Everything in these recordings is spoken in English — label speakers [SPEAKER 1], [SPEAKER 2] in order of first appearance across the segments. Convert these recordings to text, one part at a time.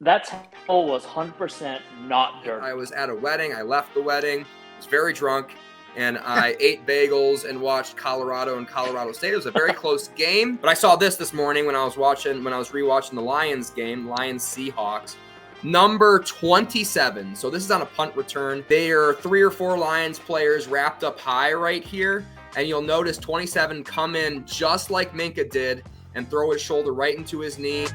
[SPEAKER 1] That towel was 100% not dirty.
[SPEAKER 2] I was at a wedding. I left the wedding. I was very drunk, and I ate bagels and watched Colorado and Colorado State. It was a very close game. But I saw this morning when I was rewatching the Lions game, Lions Seahawks. Number 27. So this is on a punt return. There are 3 or 4 Lions players wrapped up high right here. And you'll notice 27 come in just like Minkah did and throw his shoulder right into his knee.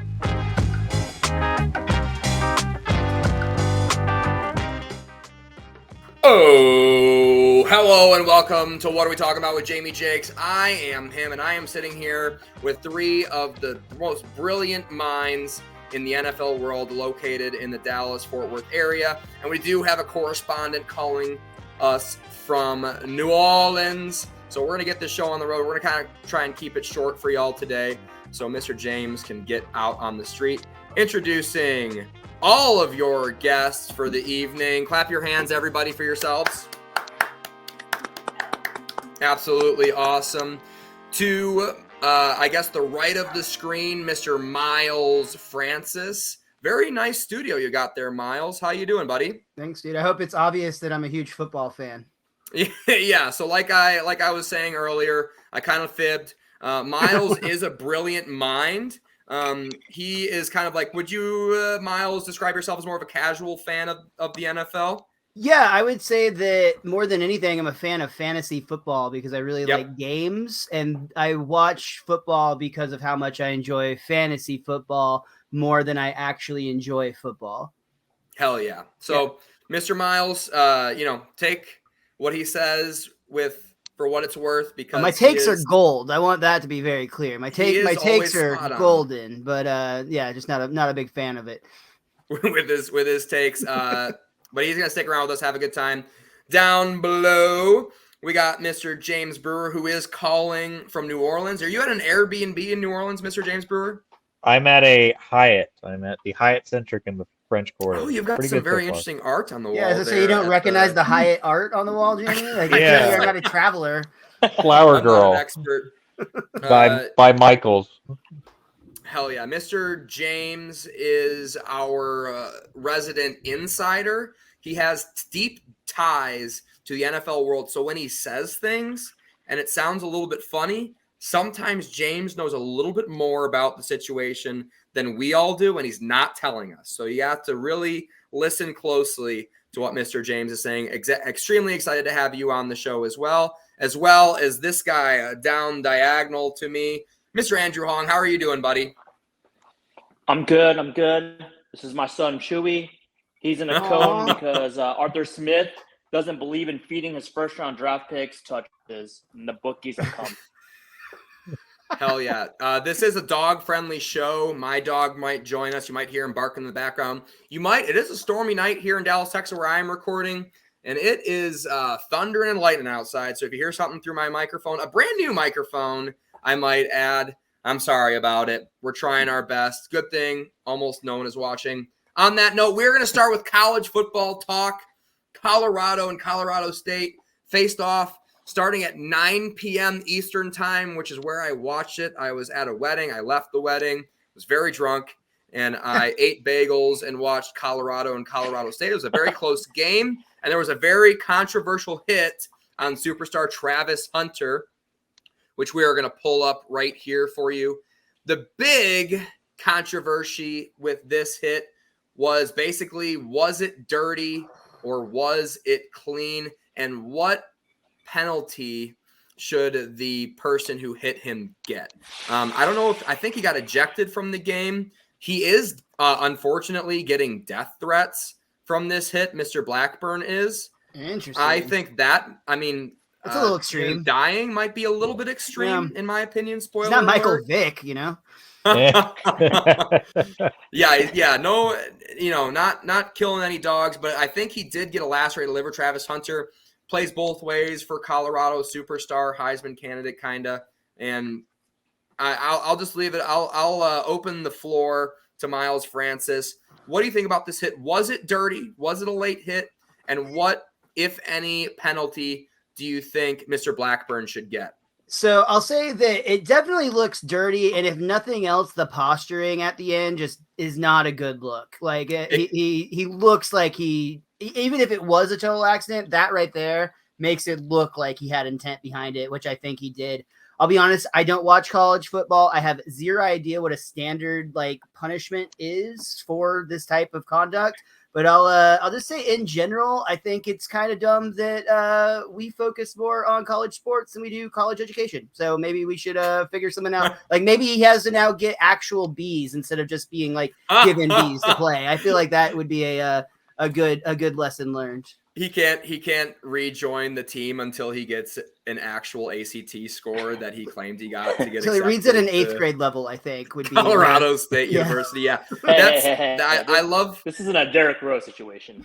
[SPEAKER 2] Oh, hello and welcome to What Are We Talking About with Jamie Jakes. I am him, and I am sitting here with 3 of the most brilliant minds in the NFL world located in the Dallas-Fort Worth area. And we do have a correspondent calling us from New Orleans. So we're going to get this show on the road. We're going to kind of try and keep it short for y'all today so Mr. James can get out on the street. Introducing all of your guests for the evening. Clap your hands, everybody, for yourselves. Absolutely awesome. To, I guess, the right of the screen, Mr. Miles Francis. Very nice studio you got there, Miles. How you doing, buddy?
[SPEAKER 3] Thanks, dude. I hope it's obvious that I'm a huge football fan.
[SPEAKER 2] Yeah, so like I was saying earlier, I kind of fibbed. Miles is a brilliant mind. He is kind of like, would you, Miles, describe yourself as more of a casual fan of the NFL?
[SPEAKER 3] Yeah, I would say that more than anything, I'm a fan of fantasy football because I really like games, and I watch football because of how much I enjoy fantasy football more than I actually enjoy football.
[SPEAKER 2] Hell yeah. So, yeah. Mr. Miles, take what he says for what it's worth, because
[SPEAKER 3] my takes are gold. I want that to be very clear. My takes are golden, but just not a big fan of it.
[SPEAKER 2] with his takes, but he's gonna stick around with us, have a good time. Down below, we got Mr. James Brewer, who is calling from New Orleans. Are you at an Airbnb in New Orleans, Mr. James Brewer?
[SPEAKER 4] I'm at a Hyatt. I'm at the Hyatt Centric in the French Quarter.
[SPEAKER 2] Oh, you've got some very interesting art on the wall.
[SPEAKER 3] Yeah, so you don't recognize the Hyatt art on the wall, Jamie? Like,
[SPEAKER 4] yeah,
[SPEAKER 3] you're not a traveler.
[SPEAKER 4] Flower Girl.
[SPEAKER 2] Not an expert.
[SPEAKER 4] by Michaels.
[SPEAKER 2] Hell yeah. Mr. James is our resident insider. He has deep ties to the NFL world. So when he says things and it sounds a little bit funny, sometimes James knows a little bit more about the situation than we all do, and he's not telling us. So you have to really listen closely to what Mr. James is saying. Extremely excited to have you on the show as well as this guy down diagonal to me, Mr. Andrew Hoang. How are you doing, buddy?
[SPEAKER 1] I'm good. This is my son, Chewy. He's in a cone because Arthur Smith doesn't believe in feeding his first-round draft picks touches, and the bookies have come.
[SPEAKER 2] Hell yeah. This is a dog-friendly show. My dog might join us. You might hear him barking in the background. It is a stormy night here in Dallas, Texas, where I am recording, and it is thundering and lightning outside. So if you hear something through my microphone, a brand new microphone, I might add, I'm sorry about it. We're trying our best. Good thing almost no one is watching. On that note, we're going to start with college football talk. Colorado and Colorado State faced off starting at 9 p.m. Eastern time, which is where I watched it. I was at a wedding. I left the wedding, was very drunk, and I ate bagels and watched Colorado and Colorado State. It was a very close game, and there was a very controversial hit on superstar Travis Hunter, which we are going to pull up right here for you. The big controversy with this hit was basically, was it dirty or was it clean? And what penalty should the person who hit him get? I don't know I think he got ejected from the game. He is unfortunately getting death threats from this hit. Mr. Blackburn is.
[SPEAKER 3] Interesting.
[SPEAKER 2] I think that,
[SPEAKER 3] it's a little extreme.
[SPEAKER 2] Dying might be a little bit extreme, in my opinion. Spoiler
[SPEAKER 3] alert. It's not Michael
[SPEAKER 2] alert.
[SPEAKER 3] Vick, you know?
[SPEAKER 2] Not killing any dogs, but I think he did get a lacerated liver. Travis Hunter plays both ways for Colorado, superstar, Heisman candidate, kind of. And I'll just leave it. I'll open the floor to Miles Francis. What do you think about this hit? Was it dirty? Was it a late hit? And what, if any, penalty do you think Mr. Blackburn should get?
[SPEAKER 3] So I'll say that it definitely looks dirty, and if nothing else, the posturing at the end just is not a good look. Like he looks like even if it was a total accident, that right there makes it look like he had intent behind it, which I think he did. I'll be honest, I don't watch college football. I have zero idea what a standard like punishment is for this type of conduct. But I'll just say in general, I think it's kind of dumb that we focus more on college sports than we do college education. So maybe we should figure something out. Like maybe he has to now get actual B's instead of just being like given B's to play. I feel like that would be a good lesson learned.
[SPEAKER 2] He can't rejoin the team until he gets an actual ACT score that he claimed he got to get.
[SPEAKER 3] So he reads at an 8th grade level, I think, would be
[SPEAKER 2] Colorado State University. Yeah, I love.
[SPEAKER 1] This isn't a Derrick Rose situation.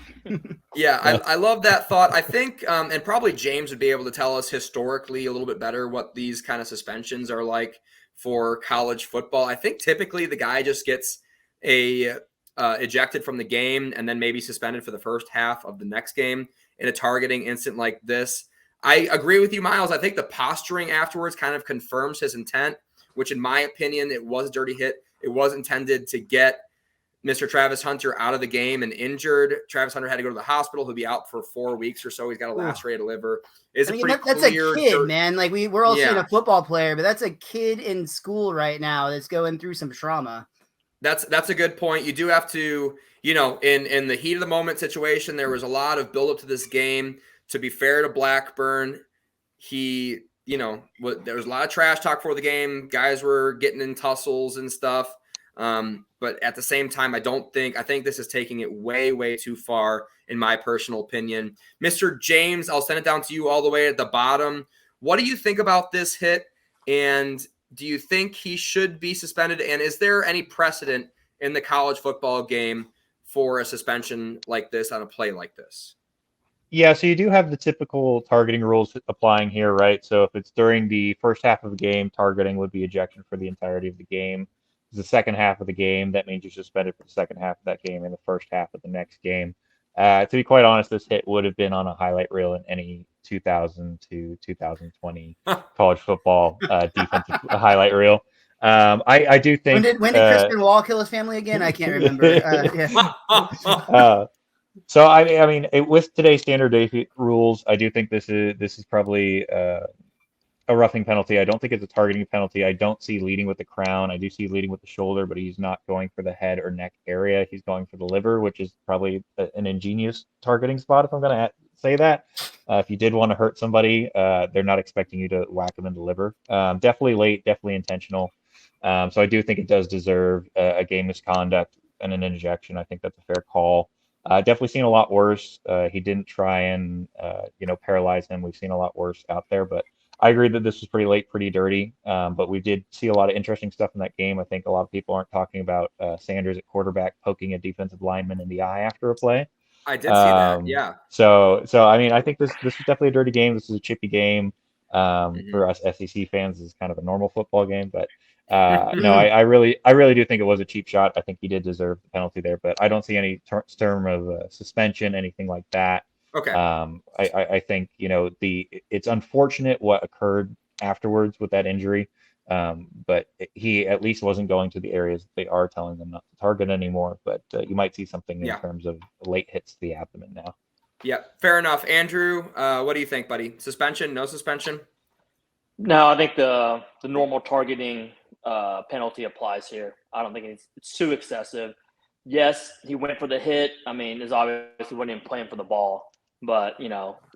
[SPEAKER 2] Yeah, I love that thought. I think, and probably James would be able to tell us historically a little bit better what these kind of suspensions are like for college football. I think typically the guy just gets ejected from the game and then maybe suspended for the first half of the next game in a targeting incident like this. I agree with you, Miles. I think the posturing afterwards kind of confirms his intent, which in my opinion, it was a dirty hit. It was intended to get Mr. Travis Hunter out of the game and injured. Travis Hunter had to go to the hospital. He'll be out for 4 weeks or so. He's got a lacerated liver.
[SPEAKER 3] That's a kid, man. Like we're all seeing a football player, but that's a kid in school right now that's going through some trauma.
[SPEAKER 2] That's a good point. You do have to, in the heat of the moment situation, there was a lot of buildup to this game. To be fair to Blackburn, there was a lot of trash talk for the game. Guys were getting in tussles and stuff. But at the same time, I think this is taking it way, way too far, in my personal opinion. Mr. James, I'll send it down to you all the way at the bottom. What do you think about this hit? And do you think he should be suspended? And is there any precedent in the college football game for a suspension like this on a play like this?
[SPEAKER 4] Yeah, so you do have the typical targeting rules applying here, right? So if it's during the first half of the game, targeting would be ejection for the entirety of the game. The second half of the game, that means you're suspended for the second half of that game and the first half of the next game. To be quite honest, this hit would have been on a highlight reel in any 2000 to 2020 college football defensive highlight reel. I do think.
[SPEAKER 3] When did Crispin Wall kill his family again? I can't remember.
[SPEAKER 4] So I mean, with today's standard rules, I do think this is probably a roughing penalty. I don't think it's a targeting penalty. I don't see leading with the crown. I do see leading with the shoulder, but he's not going for the head or neck area. He's going for the liver, which is probably an ingenious targeting spot, if I'm going to say that. If you did want to hurt somebody, they're not expecting you to whack them in the liver. Definitely late, definitely intentional. So I do think it does deserve a game misconduct and an injection. I think that's a fair call. Definitely seen a lot worse. He didn't try and paralyze him. We've seen a lot worse out there, but I agree that this was pretty late, pretty dirty, but we did see a lot of interesting stuff in that game. I think a lot of people aren't talking about Sanders at quarterback poking a defensive lineman in the eye after a play.
[SPEAKER 2] I did see that, yeah.
[SPEAKER 4] So I mean, I think this is definitely a dirty game. This is a chippy game. For us SEC fans, this is kind of a normal football game, but no, I really do think it was a cheap shot. I think he did deserve the penalty there, but I don't see any term of suspension, anything like that.
[SPEAKER 2] Okay.
[SPEAKER 4] I think it's unfortunate what occurred afterwards with that injury, but he at least wasn't going to the areas that they are telling them not to target anymore. But you might see something in terms of late hits to the abdomen now.
[SPEAKER 2] Yeah, fair enough. Andrew, what do you think, buddy? Suspension? No suspension?
[SPEAKER 1] No, I think the normal targeting penalty applies here. I don't think it's too excessive. Yes, he went for the hit. I mean, there's obviously wasn't even playing for the ball. But,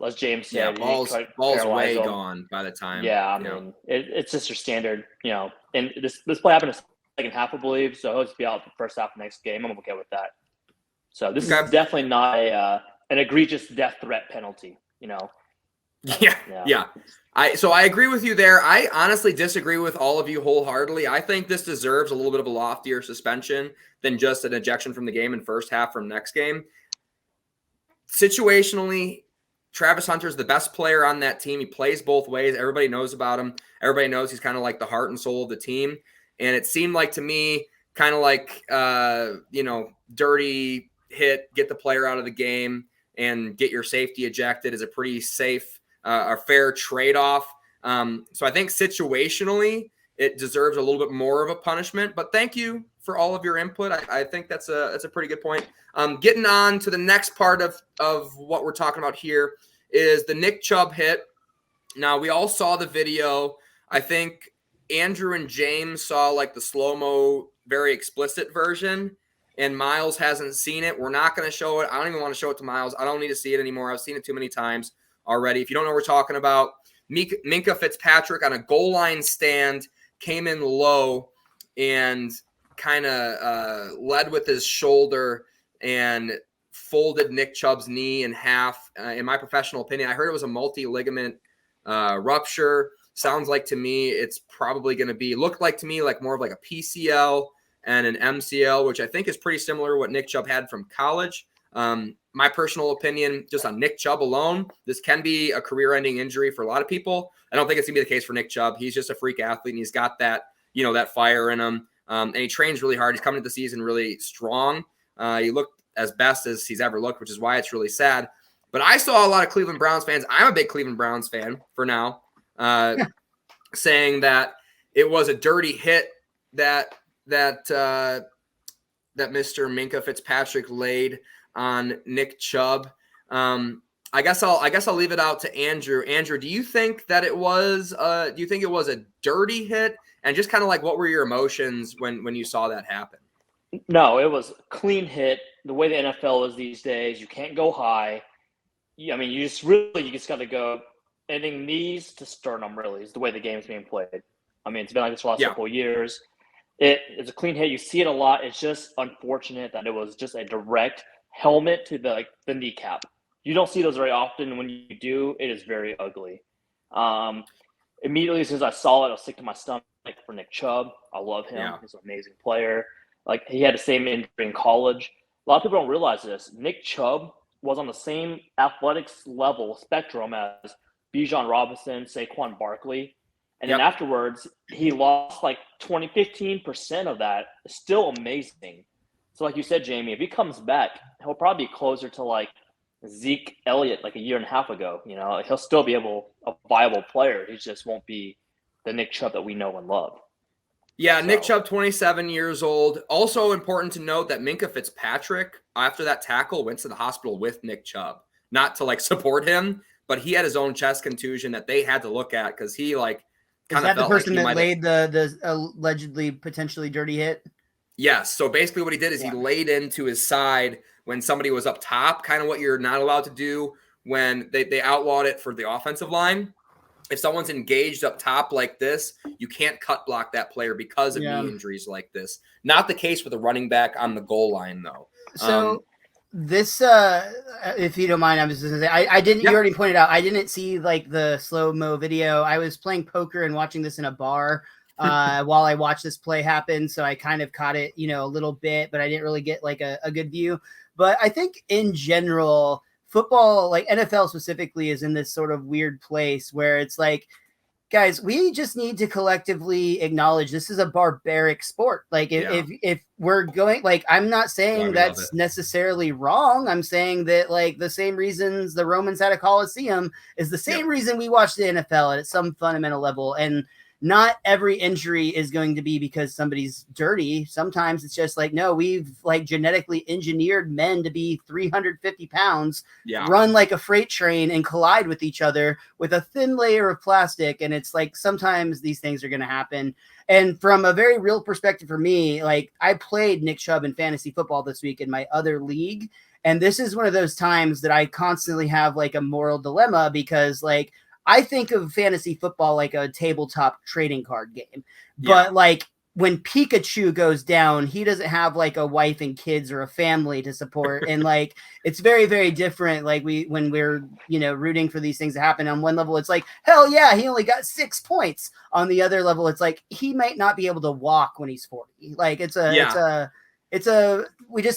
[SPEAKER 1] as James said,
[SPEAKER 2] ball's way gone by the time.
[SPEAKER 1] Yeah, I mean, it's just your standard, and this play happened in the second half, I believe, so he'll just be out the first half of the next game. I'm okay with that. So this is definitely not an egregious death threat penalty,
[SPEAKER 2] Yeah. So I agree with you there. I honestly disagree with all of you wholeheartedly. I think this deserves a little bit of a loftier suspension than just an ejection from the game in first half from next game. Situationally, Travis Hunter's the best player on that team. He plays both ways. Everybody knows about him. Everybody knows he's kind of like the heart and soul of the team. And it seemed like to me, kind of like, dirty hit, get the player out of the game and get your safety ejected is a pretty safe, or fair trade-off. So I think situationally it deserves a little bit more of a punishment. But thank you for all of your input. I think that's a pretty good point. Getting on to the next part of what we're talking about here is the Nick Chubb hit. Now, we all saw the video. I think Andrew and James saw like the slow-mo, very explicit version, and Miles hasn't seen it. We're not going to show it. I don't even want to show it to Miles. I don't need to see it anymore. I've seen it too many times already. If you don't know what we're talking about, Minkah Fitzpatrick on a goal line stand came in low and kind of led with his shoulder and folded Nick Chubb's knee in half. In my professional opinion, I heard it was a multi-ligament rupture. Sounds like to me it's probably going to look like to me like more of like a PCL and an MCL, which I think is pretty similar to what Nick Chubb had from college. My personal opinion, just on Nick Chubb alone, this can be a career-ending injury for a lot of people. I don't think it's going to be the case for Nick Chubb. He's just a freak athlete, and he's got that, that fire in him. And he trains really hard. He's coming to the season really strong. He looked as best as he's ever looked, which is why it's really sad. But I saw a lot of Cleveland Browns fans. I'm a big Cleveland Browns fan for now, saying that it was a dirty hit that Mr. Minkah Fitzpatrick laid on Nick Chubb. I guess I'll leave it out to Andrew. Andrew, do you think that it was? Do you think it was a dirty hit? And just kind of like, what were your emotions when you saw that happen?
[SPEAKER 1] No, it was a clean hit. The way the NFL is these days, you can't go high. I mean, you just got to go ending knees to sternum, really, is the way the game's being played. I mean, it's been like this for the last couple of years. It's a clean hit. You see it a lot. It's just unfortunate that it was just a direct helmet to the kneecap. You don't see those very often. When you do, it is very ugly. Immediately as soon as I saw it, I was sick to my stomach for Nick Chubb. I love him. Yeah. He's an amazing player. Like, he had the same injury in college. A lot of people don't realize this. Nick Chubb was on the same athletics level spectrum as Bijan Robinson, Saquon Barkley. And then afterwards, he lost like 15% of that. It's still amazing. So like you said, Jamie, if he comes back, he'll probably be closer to like Zeke Elliott like a year and a half ago. He'll still be a viable player. He just won't be the Nick Chubb that we know and love.
[SPEAKER 2] Yeah, so. Nick Chubb, 27 years old. Also important to note that Minkah Fitzpatrick, after that tackle, went to the hospital with Nick Chubb. Not to like support him, but he had his own chest contusion that they had to look at because he like kind of felt like he might. Is that the person that
[SPEAKER 3] laid the allegedly potentially dirty hit?
[SPEAKER 2] Yes. So basically what he did is he laid into his side when somebody was up top, kind of what you're not allowed to do when they outlawed it for the offensive line. If someone's engaged up top like this, you can't cut block that player because of knee injuries like this. Not the case with a running back on the goal line, though.
[SPEAKER 3] So this, if you don't mind, I'm just going to say, I didn't, you already pointed out, I didn't see like the slow-mo video. I was playing poker and watching this in a bar while I watched this play happen. So I kind of caught it, a little bit, but I didn't really get like a good view. But I think in general, football, like NFL specifically, is in this sort of weird place where it's like, guys, we just need to collectively acknowledge this is a barbaric sport. Like if we're going, like, I'm not saying that's necessarily wrong. I'm saying that like the same reasons the Romans had a Colosseum is the same reason we watch the NFL at some fundamental level. And not every injury is going to be because somebody's dirty. Sometimes it's just like, no, we've like genetically engineered men to be 350 pounds, run like a freight train and collide with each other with a thin layer of plastic. And it's like, sometimes these things are going to happen. And from a very real perspective for me, like I played Nick Chubb in fantasy football this week in my other league. And this is one of those times that I constantly have like a moral dilemma because like, I think of fantasy football like a tabletop trading card game, but like when Pikachu goes down, he doesn't have like a wife and kids or a family to support. And like, it's very, very different. Like when we're, rooting for these things to happen on one level, it's like, hell yeah, he only got 6 points. On the other level, it's like, he might not be able to walk when he's 40. Like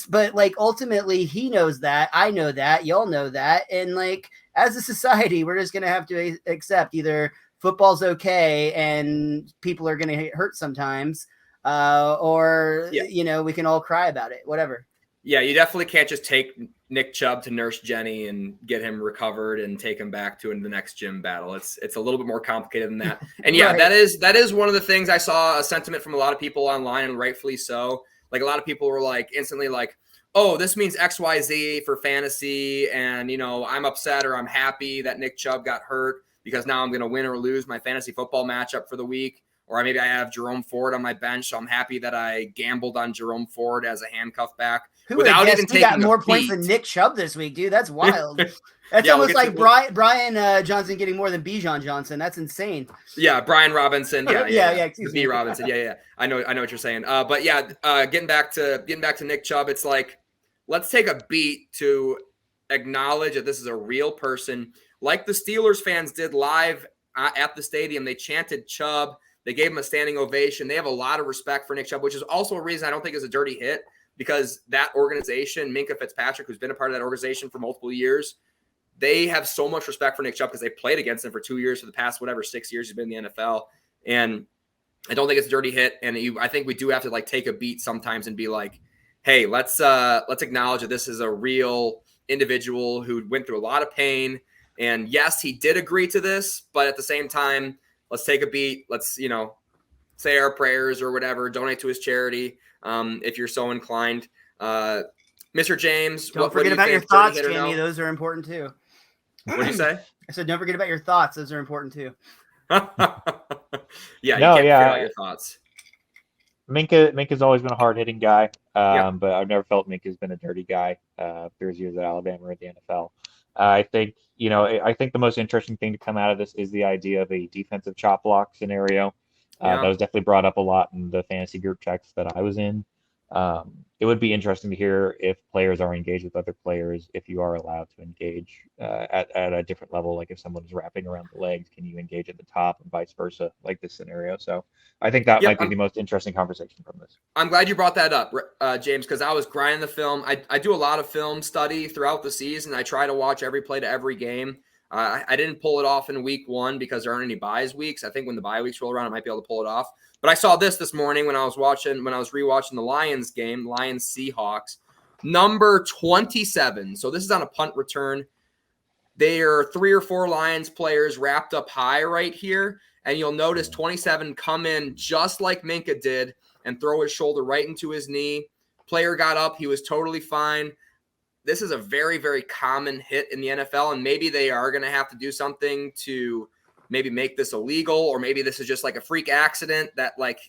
[SPEAKER 3] but like ultimately he knows that, I know that, y'all know that. And like, as a society, we're just going to have to accept either football's okay and people are going to get hurt sometimes, or, we can all cry about it, whatever.
[SPEAKER 2] Yeah, you definitely can't just take Nick Chubb to nurse Jenny and get him recovered and take him back to the next gym battle. It's a little bit more complicated than that. And yeah,
[SPEAKER 3] Right.
[SPEAKER 2] that is one of the things. I saw a sentiment from a lot of people online, and rightfully so. Like, a lot of people were like instantly like, oh, this means XYZ for fantasy, and I'm upset or I'm happy that Nick Chubb got hurt because now I'm going to win or lose my fantasy football matchup for the week. Or maybe I have Jerome Ford on my bench, so I'm happy that I gambled on Jerome Ford as a handcuff back.
[SPEAKER 3] Who
[SPEAKER 2] without even
[SPEAKER 3] he got
[SPEAKER 2] taking
[SPEAKER 3] more
[SPEAKER 2] a
[SPEAKER 3] points
[SPEAKER 2] beat.
[SPEAKER 3] than Nick Chubb this week, dude. That's wild. That's
[SPEAKER 2] Yeah, we'll
[SPEAKER 3] almost
[SPEAKER 2] get
[SPEAKER 3] like
[SPEAKER 2] to-
[SPEAKER 3] Brian Johnson getting more than Bijan Johnson. That's insane.
[SPEAKER 2] Yeah, Brian Robinson. Yeah.
[SPEAKER 3] Excuse me.
[SPEAKER 2] B Robinson. Yeah. I know what you're saying. But yeah, getting back to Nick Chubb, it's like, let's take a beat to acknowledge that this is a real person, like the Steelers fans did live at the stadium. They chanted Chubb. They gave him a standing ovation. They have a lot of respect for Nick Chubb, which is also a reason I don't think it's a dirty hit, because that organization, Minkah Fitzpatrick, who's been a part of that organization for multiple years, they have so much respect for Nick Chubb because they played against him for 2 years for the past, 6 years he's been in the NFL. And I don't think it's a dirty hit. And I think we do have to like take a beat sometimes and be like, hey, let's acknowledge that this is a real individual who went through a lot of pain. And yes, he did agree to this, but at the same time, let's take a beat. Let's, say our prayers or whatever, donate to his charity if you're so inclined. Mr. James,
[SPEAKER 3] Don't
[SPEAKER 2] what
[SPEAKER 3] forget
[SPEAKER 2] do you
[SPEAKER 3] about your
[SPEAKER 2] think, dirty
[SPEAKER 3] thoughts,
[SPEAKER 2] hit or
[SPEAKER 3] Jamie.
[SPEAKER 2] no?
[SPEAKER 3] Those are important too.
[SPEAKER 2] What do you say?
[SPEAKER 3] I said, don't forget about your thoughts. Those are important too.
[SPEAKER 2] Yeah, you
[SPEAKER 4] No,
[SPEAKER 2] can't
[SPEAKER 4] yeah.
[SPEAKER 2] forget about your thoughts.
[SPEAKER 4] Minka's always been a hard-hitting guy,
[SPEAKER 2] Yeah.
[SPEAKER 4] but I've never felt Minka's been a dirty guy through his years at Alabama or at the NFL. I think the most interesting thing to come out of this is the idea of a defensive chop block scenario.
[SPEAKER 2] Yeah.
[SPEAKER 4] That was definitely brought up a lot in the fantasy group checks that I was in. It would be interesting to hear if players are engaged with other players, if you are allowed to engage at a different level. Like if someone is wrapping around the legs, can you engage at the top and vice versa, like this scenario? So I think that might be the most interesting conversation from this.
[SPEAKER 2] I'm glad you brought that up, James, because I was grinding the film. I do a lot of film study throughout the season. I try to watch every play to every game. I didn't pull it off in week 1 because there aren't any buys weeks. I think when the bye weeks roll around, I might be able to pull it off. But I saw this morning when I was rewatching the Lions game, Lions Seahawks, number 27. So this is on a punt return. There are 3 or 4 Lions players wrapped up high right here. And you'll notice 27 come in just like Minkah did and throw his shoulder right into his knee. Player got up. He was totally fine. This is a very, very common hit in the NFL, and maybe they are going to have to do something to maybe make this illegal, or maybe this is just like a freak accident that like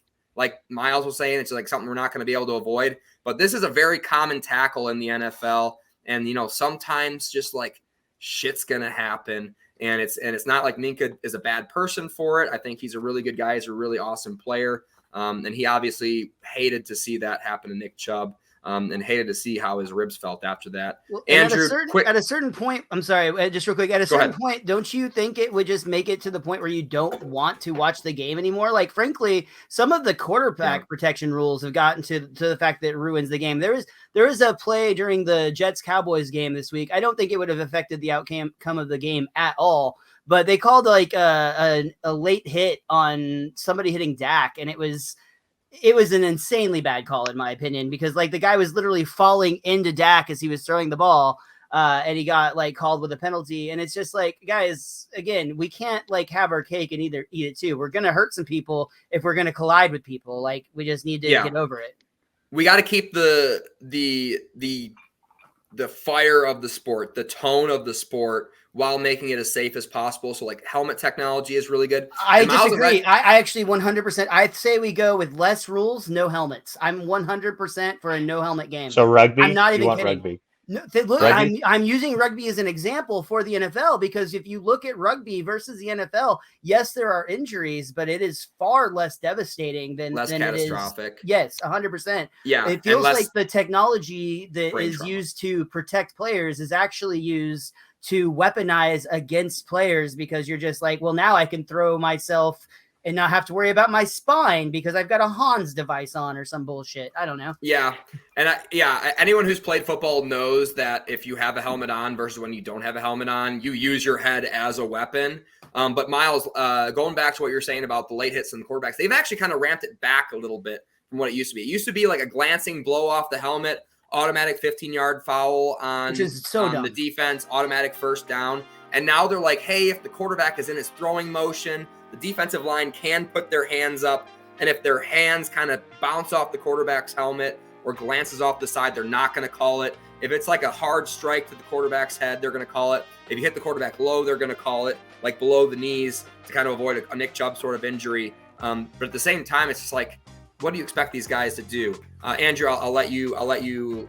[SPEAKER 2] Miles was saying, it's like something we're not going to be able to avoid. But this is a very common tackle in the NFL, and sometimes just like shit's going to happen, and it's not like Minkah is a bad person for it. I think he's a really good guy. He's a really awesome player, and he obviously hated to see that happen to Nick Chubb. And hated to see how his ribs felt after that.
[SPEAKER 3] Well,
[SPEAKER 2] Andrew,
[SPEAKER 3] at a certain point, I'm sorry, just real quick. At a certain point, don't you think it would just make it to the point where you don't want to watch the game anymore? Like, frankly, some of the quarterback protection rules have gotten to the fact that it ruins the game. There is a play during the Jets-Cowboys game this week. I don't think it would have affected the outcome of the game at all. But they called like a late hit on somebody hitting Dak, and it was an insanely bad call, in my opinion, because like the guy was literally falling into Dak as he was throwing the ball, and he got like called with a penalty. And it's just like, guys, again, we can't like have our cake and either eat it too. We're gonna hurt some people if we're gonna collide with people. Like, we just need to get over it.
[SPEAKER 2] We got to keep the fire of the sport, the tone of the sport, while making it as safe as possible. So like helmet technology is really good.
[SPEAKER 3] I disagree. I actually 100%. I'd say we go with less rules, no helmets. I'm 100% for a no helmet game.
[SPEAKER 4] So rugby?
[SPEAKER 3] I'm not even
[SPEAKER 4] you want
[SPEAKER 3] kidding.
[SPEAKER 4] Rugby?
[SPEAKER 3] No, look,
[SPEAKER 4] Rugby?
[SPEAKER 3] I'm using rugby as an example for the NFL, because if you look at rugby versus the NFL, yes, there are injuries, but it is far less devastating than
[SPEAKER 2] catastrophic.
[SPEAKER 3] It is. Yes, 100%.
[SPEAKER 2] Yeah,
[SPEAKER 3] it feels like the technology that is used to protect players is actually used to weaponize against players, because you're just like, well, now I can throw myself and not have to worry about my spine because I've got a Hans device on or some bullshit. I don't know.
[SPEAKER 2] Yeah. And anyone who's played football knows that if you have a helmet on versus when you don't have a helmet on, you use your head as a weapon. But Miles, going back to what you're saying about the late hits and the quarterbacks, they've actually kind of ramped it back a little bit from what it used to be. It used to be like a glancing blow off the helmet, automatic 15-yard foul on,
[SPEAKER 3] Which is so dumb.
[SPEAKER 2] the defense, automatic first down. And now they're like, hey, if the quarterback is in his throwing motion, the defensive line can put their hands up. And if their hands kind of bounce off the quarterback's helmet or glances off the side, they're not going to call it. If it's like a hard strike to the quarterback's head, they're going to call it. If you hit the quarterback low, they're going to call it, like below the knees, to kind of avoid a Nick Chubb sort of injury. But at the same time, it's just like, what do you expect these guys to do? Andrew, I'll let you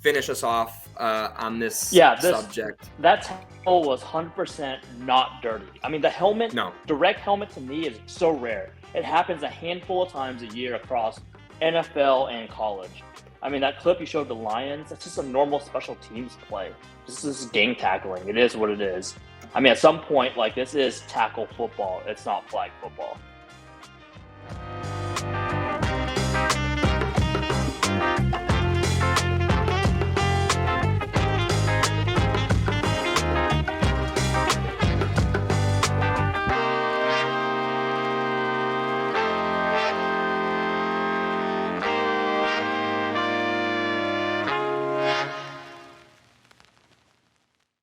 [SPEAKER 2] finish us off on this subject.
[SPEAKER 1] That tackle was 100% not dirty. I mean, the helmet, direct helmet to knee is so rare. It happens a handful of times a year across NFL and college. I mean, that clip you showed the Lions, that's just a normal special teams play. This is gang tackling. It is what it is. I mean, at some point, like, this is tackle football. It's not flag football.